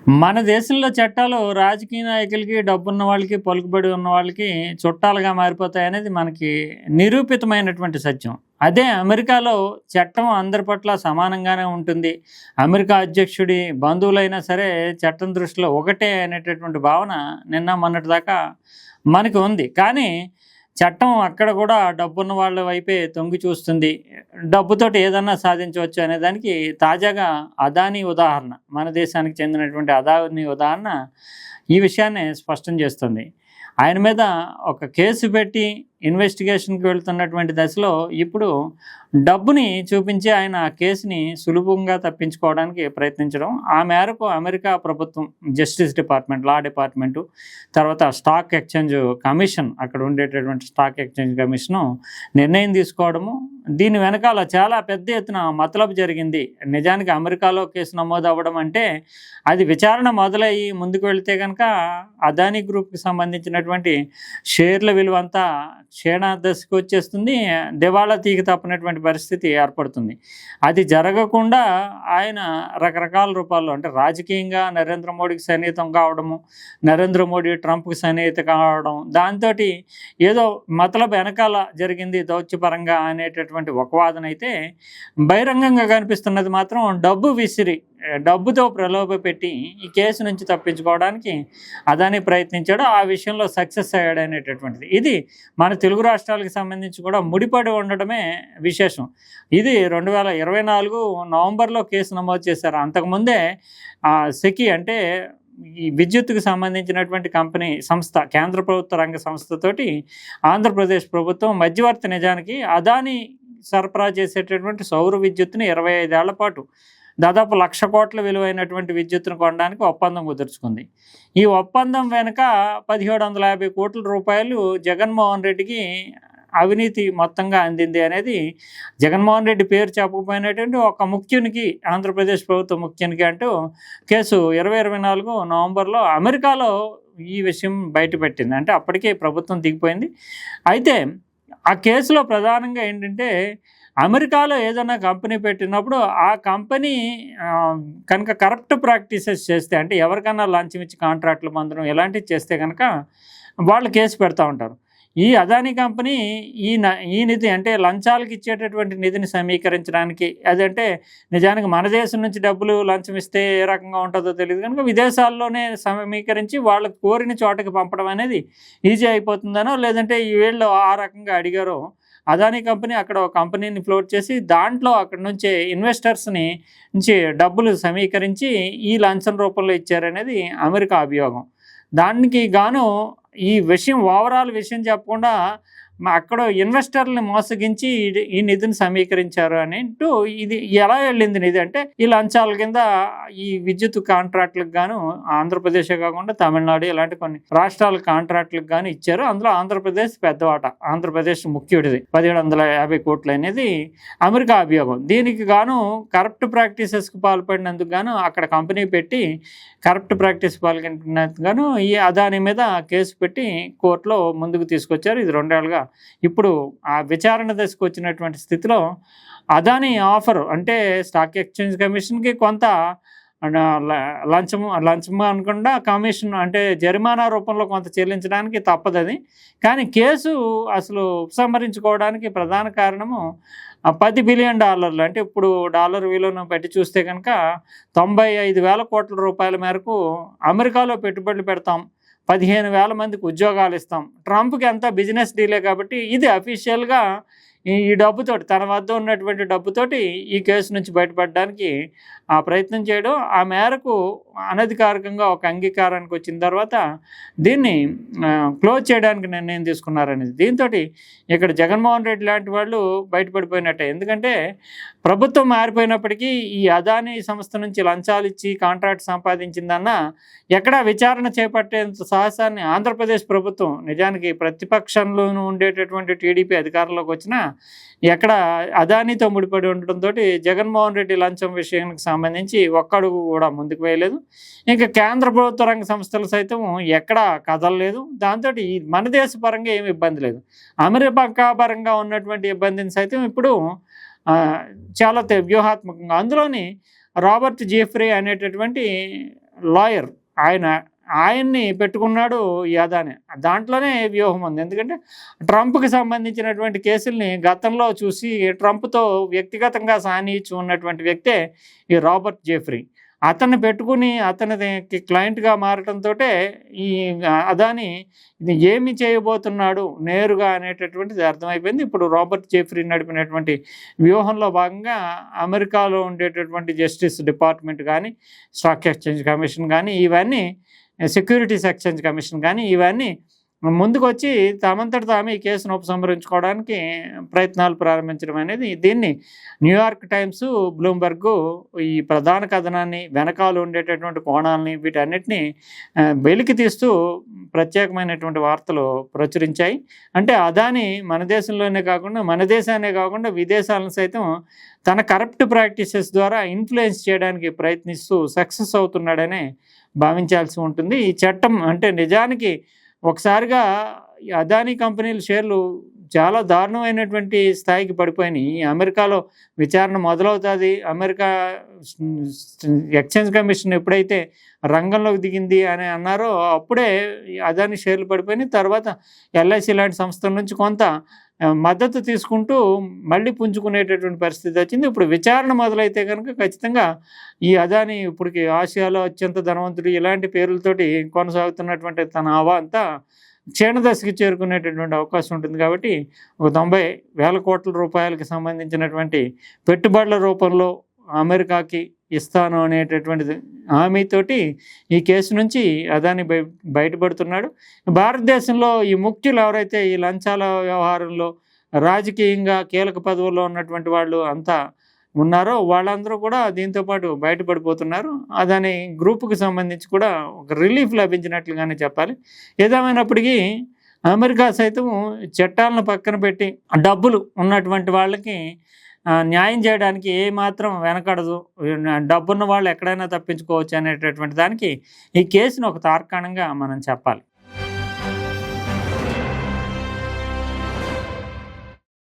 మన దేశంలో చట్టాలు రాజకీయ నాయకులకి, డబ్బున్న వాళ్ళకి, పలుకుబడి ఉన్న వాళ్ళకి చుట్టాలుగా మారిపోతాయనేది మనకి నిరూపితమైనటువంటి సత్యం. అదే అమెరికాలో చట్టం అందరి పట్ల సమానంగానే ఉంటుంది. అమెరికా అధ్యక్షుడి బంధువులైనా సరే చట్టం దృష్టిలో ఒకటే అనేటటువంటి భావన నిన్న మొన్నటి దాకా మనకి ఉంది. కానీ చట్టం అక్కడ కూడా డబ్బున్న వాళ్ళ వైపే తొంగి చూస్తుంది. డబ్బుతోటి ఏదన్నా సాధించవచ్చు అనే దానికి తాజాగా అదానీ ఉదాహరణ, మన దేశానికి చెందినటువంటి అదానీ ఉదాహరణ ఈ విషయాన్ని స్పష్టం చేస్తుంది. ఆయన మీద ఒక కేసు పెట్టి ఇన్వెస్టిగేషన్కి వెళ్తున్నటువంటి దశలో ఇప్పుడు డబ్బుని చూపించి ఆయన ఆ కేసుని సులభంగా తప్పించుకోవడానికి ప్రయత్నించడం, ఆ మేరకు అమెరికా ప్రభుత్వం జస్టిస్ డిపార్ట్మెంట్, లా డిపార్ట్మెంటు, తర్వాత స్టాక్ ఎక్స్చేంజ్ కమిషన్, అక్కడ ఉండేటటువంటి స్టాక్ ఎక్స్చేంజ్ కమిషను నిర్ణయం తీసుకోవడము. దీని వెనకాల చాలా పెద్ద ఎత్తున మతలబు జరిగింది. నిజానికి అమెరికాలో కేసు నమోదు అవ్వడం అంటే అది విచారణ మొదలయ్యి ముందుకు వెళితే కనుక అదానీ గ్రూప్కి సంబంధించినటువంటి షేర్ల విలువ అంతా క్షీణదశకు వచ్చేస్తుంది, దివాళా తీగ తప్పనటువంటి పరిస్థితి ఏర్పడుతుంది. అది జరగకుండా ఆయన రకరకాల రూపాల్లో, అంటే రాజకీయంగా నరేంద్ర మోడీకి సన్నిహితం కావడము, నరేంద్ర మోడీ ట్రంప్కి సన్నిహితం కావడం, దాంతో ఏదో మతలబు వెనకాల జరిగింది దౌత్యపరంగా అనేటటువంటి ఒక వాదన అయితే, బహిరంగంగా కనిపిస్తున్నది మాత్రం డబ్బు విసిరి, డబ్బుతో ప్రలోభ పెట్టి ఈ కేసు నుంచి తప్పించుకోవడానికి అదానీ ప్రయత్నించాడు. ఆ విషయంలో సక్సెస్ అయ్యాడు అనేటటువంటిది. ఇది మన తెలుగు రాష్ట్రాలకు సంబంధించి కూడా ముడిపడి ఉండడమే విశేషం. ఇది 2024 నవంబర్లో కేసు నమోదు చేశారు. అంతకుముందే సెకి, అంటే ఈ విద్యుత్తుకు సంబంధించినటువంటి కంపెనీ సంస్థ, కేంద్ర ప్రభుత్వ రంగ సంస్థతోటి ఆంధ్రప్రదేశ్ ప్రభుత్వం మధ్యవర్తి, నిజానికి అదానీ సరఫరా చేసేటటువంటి సౌర విద్యుత్తుని 25 ఏళ్ల పాటు దాదాపు 1,00,000 కోట్ల విలువైనటువంటి విద్యుత్తును కొనడానికి ఒప్పందం కుదుర్చుకుంది. ఈ ఒప్పందం వెనుక 1,750 కోట్ల రూపాయలు జగన్మోహన్ రెడ్డికి అవినీతి మొత్తంగా అందింది అనేది, జగన్మోహన్ రెడ్డి పేరు చెప్పకపోయినటువంటి ఒక ముఖ్యునికి, ఆంధ్రప్రదేశ్ ప్రభుత్వ ముఖ్యునికి అంటూ కేసు 2024 నవంబర్లో అమెరికాలో ఈ విషయం బయటపెట్టింది. అంటే అప్పటికే ప్రభుత్వం దిగిపోయింది. అయితే ఆ కేసులో ప్రధానంగా ఏంటంటే, అమెరికాలో ఏదైనా కంపెనీ పెట్టినప్పుడు ఆ కంపెనీ కనుక కరప్ట్ ప్రాక్టీసెస్ చేస్తే, అంటే ఎవరికైనా లంచం ఇచ్చి కాంట్రాక్టులు పొందడం ఇలాంటివి చేస్తే కనుక వాళ్ళు కేసు పెడతా ఉంటారు. ఈ అదానీ కంపెనీ ఈ నిధి, అంటే లంచాలకు ఇచ్చేటటువంటి నిధిని సమీకరించడానికి, అదంటే నిజానికి మన దేశం నుంచి డబ్బులు లంచం ఇస్తే ఏ రకంగా ఉంటుందో తెలియదు కనుక విదేశాల్లోనే సమీకరించి వాళ్ళకి కోరిన చోటకి పంపడం అనేది ఈజీ అయిపోతుందనో, లేదంటే వీళ్ళు ఆ రకంగా అడిగారో, అదానీ కంపెనీ అక్కడ ఒక కంపెనీని ఫ్లోట్ చేసి దాంట్లో అక్కడ నుంచే ఇన్వెస్టర్స్ని నుంచి డబ్బులు సమీకరించి ఈ లంచం రూపంలో ఇచ్చారనేది అమెరికా అభియోగం. దానికి గాను ఈ విషయం, ఓవరాల్ విషయం చెప్పకుండా అక్కడ ఇన్వెస్టర్లని మోసగించి ఈ నిధిని సమీకరించారు అని అంటూ, ఇది ఎలా వెళ్ళింది నిధి అంటే ఈ లంచాల కింద ఈ విద్యుత్ కాంట్రాక్టులకు గాను ఆంధ్రప్రదేశే కాకుండా తమిళనాడు ఇలాంటి కొన్ని రాష్ట్రాల కాంట్రాక్టులకు గాను ఇచ్చారు. అందులో ఆంధ్రప్రదేశ్ పెద్దవాట, ఆంధ్రప్రదేశ్ ముఖ్యుడిది 1,750 కోట్లు అనేది అమెరికా అభియోగం. దీనికి గాను కరప్ట్ ప్రాక్టీసెస్కి పాల్పడినందుకు గాను అక్కడ కంపెనీ పెట్టి కరప్ట్ ప్రాక్టీస్ పాల్గొంటున్నందుకు గాను ఈ అదానీ మీద కేసు పెట్టి కోర్టులో ముందుకు తీసుకొచ్చారు. ఇది 2 ఏళ్ళుగా ఇప్పుడు ఆ విచారణ దశకు వచ్చినటువంటి స్థితిలో అదానీ ఆఫర్, అంటే స్టాక్ ఎక్స్చేంజ్ కమిషన్కి కొంత లంచము అనకుండా కమిషన్, అంటే జరిమానా రూపంలో కొంత చెల్లించడానికి తప్పదని. కానీ కేసు అసలు ఉపసంహరించుకోవడానికి ప్రధాన కారణము $10 బిలియన్, అంటే ఇప్పుడు డాలర్ విలువను పెట్టి చూస్తే కనుక 95,000 కోట్ల రూపాయల మేరకు అమెరికాలో పెట్టుబడులు పెడతాం, 15,000 మందికి ఉద్యోగాలు ఇస్తాం. ట్రంప్కి అంతా బిజినెస్ డీలే కాబట్టి ఇది అఫీషియల్గా ఈ డబ్బుతోటి, తన వద్ద ఉన్నటువంటి డబ్బుతోటి ఈ కేసు నుంచి బయటపడడానికి ఆ ప్రయత్నం చేయడం, ఆ మేరకు అనధికారికంగా ఒక అంగీకారానికి వచ్చిన తర్వాత దీన్ని క్లోజ్ చేయడానికి నిర్ణయం తీసుకున్నారనేది. దీంతో ఇక్కడ జగన్మోహన్ రెడ్డి లాంటి వాళ్ళు బయటపడిపోయినట్టే. ఎందుకంటే ప్రభుత్వం మారిపోయినప్పటికీ ఈ అదానీ సంస్థ నుంచి లంచాలు ఇచ్చి కాంట్రాక్ట్ సంపాదించిందన్న ఎక్కడా విచారణ చేపట్టేంత సాహసాన్ని ఆంధ్రప్రదేశ్ ప్రభుత్వం, నిజానికి ప్రతిపక్షంలోనూ ఉండేటటువంటి టీడీపీ అధికారంలోకి వచ్చినా ఎక్కడ అదానీతో ముడిపడి ఉండడంతో జగన్మోహన్ రెడ్డి లంచం విషయానికి సంబంధించి ఒక్క అడుగు కూడా ముందుకు వేయలేదు. ఇంకా కేంద్ర ప్రభుత్వ రంగ సంస్థలు సైతం ఎక్కడా కదలలేదు. దాంతో మన దేశ పరంగా ఏమి ఇబ్బంది లేదు, అమెరికా పరంగా ఉన్నటువంటి ఇబ్బందిని సైతం ఇప్పుడు చాలా వ్యూహాత్మకంగా, అందులోని రాబర్ట్ జెఫ్రీ అనేటటువంటి లాయర్ ఆయన ఆయన్ని పెట్టుకున్నాడు ఈ అదాని. దాంట్లోనే వ్యూహం ఉంది. ఎందుకంటే ట్రంప్కి సంబంధించినటువంటి కేసుల్ని గతంలో చూసి ట్రంప్తో వ్యక్తిగతంగా సాన్నిహిత్యం ఉన్నటువంటి వ్యక్తే ఈ రాబర్ట్ జెఫ్రీ. అతన్ని పెట్టుకుని అతనికి క్లయింట్గా మారటంతో ఈ అదాని ఇది ఏమి చేయబోతున్నాడు నేరుగా అనేటటువంటిది అర్థమైపోయింది. ఇప్పుడు రాబర్ట్ జెఫ్రీ నడిపినటువంటి వ్యూహంలో భాగంగా అమెరికాలో ఉండేటటువంటి జస్టిస్ డిపార్ట్మెంట్ కానీ, స్టాక్ ఎక్స్చేంజ్ కమిషన్ కానీ, ఇవన్నీ సెక్యూరిటీస్ ఎక్స్చేంజ్ కమిషన్ కానీ ఇవన్నీ ముందుకొచ్చి తమంతట తామే ఈ కేసును ఉపసంహరించుకోవడానికి ప్రయత్నాలు ప్రారంభించడం అనేది, దీన్ని న్యూయార్క్ టైమ్స్, బ్లూంబర్గ్ ఈ ప్రధాన కథనాన్ని, వెనకాల ఉండేటటువంటి కోణాలని, వీటన్నిటిని వెలికి తీస్తూ ప్రత్యేకమైనటువంటి వార్తలు ప్రచురించాయి. అంటే అదాని మన దేశంలోనే కాకుండా, మన దేశాన్నే కాకుండా విదేశాలను సైతం తన కరప్ట్ ప్రాక్టీసెస్ ద్వారా ఇన్ఫ్లుయెన్స్ చేయడానికి ప్రయత్నిస్తూ సక్సెస్ అవుతున్నాడనే భావించాల్సి ఉంటుంది. ఈ చట్టం అంటే నిజానికి ఒకసారిగా అదానీ కంపెనీల షేర్లు చాలా దారుణమైనటువంటి స్థాయికి పడిపోయినాయి. అమెరికాలో విచారణ మొదలవుతుంది. అమెరికా ఎక్స్చేంజ్ కమిషన్ ఎప్పుడైతే రంగంలోకి దిగింది అని అన్నారో అప్పుడే అదానీ షేర్లు పడిపోయినాయి. తర్వాత ఎల్ఐసి లాంటి సంస్థల నుంచి కొంత మద్దతు తీసుకుంటూ మళ్ళీ పుంజుకునేటటువంటి పరిస్థితి వచ్చింది. ఇప్పుడు విచారణ మొదలైతే కనుక ఖచ్చితంగా ఈ అదాని ఇప్పటికి ఆసియాలో అత్యంత ధనవంతుడు ఇలాంటి పేర్లతోటి కొనసాగుతున్నటువంటి తన హవా అంతా క్షీణదశకి చేరుకునేటటువంటి అవకాశం ఉంటుంది. కాబట్టి ఒక 90,000 కోట్ల రూపాయలకి సంబంధించినటువంటి పెట్టుబడుల రూపంలో అమెరికాకి ఇస్తాను అనేటటువంటిది హామీతోటి ఈ కేసు నుంచి అదాని బయటపడుతున్నాడు. భారతదేశంలో ఈ ముఖ్యులు ఎవరైతే ఈ లంచాల వ్యవహారంలో రాజకీయంగా కీలక పదవుల్లో ఉన్నటువంటి వాళ్ళు అంతా ఉన్నారో వాళ్ళందరూ కూడా దీంతోపాటు బయటపడిపోతున్నారు. అదాని గ్రూపుకి సంబంధించి కూడా ఒక రిలీఫ్ లభించినట్లుగానే చెప్పాలి. ఏదేమైనప్పటికీ అమెరికా సైతం చట్టాలను పక్కన పెట్టి డబ్బులు ఉన్నటువంటి వాళ్ళకి న్యాయం చేయడానికి ఏమాత్రం వెనకడదు. డబ్బున్న వాళ్ళు ఎక్కడైనా తప్పించుకోవచ్చు అనేటటువంటి దానికి ఈ కేసును ఒక తార్కాణంగా మనం చెప్పాలి.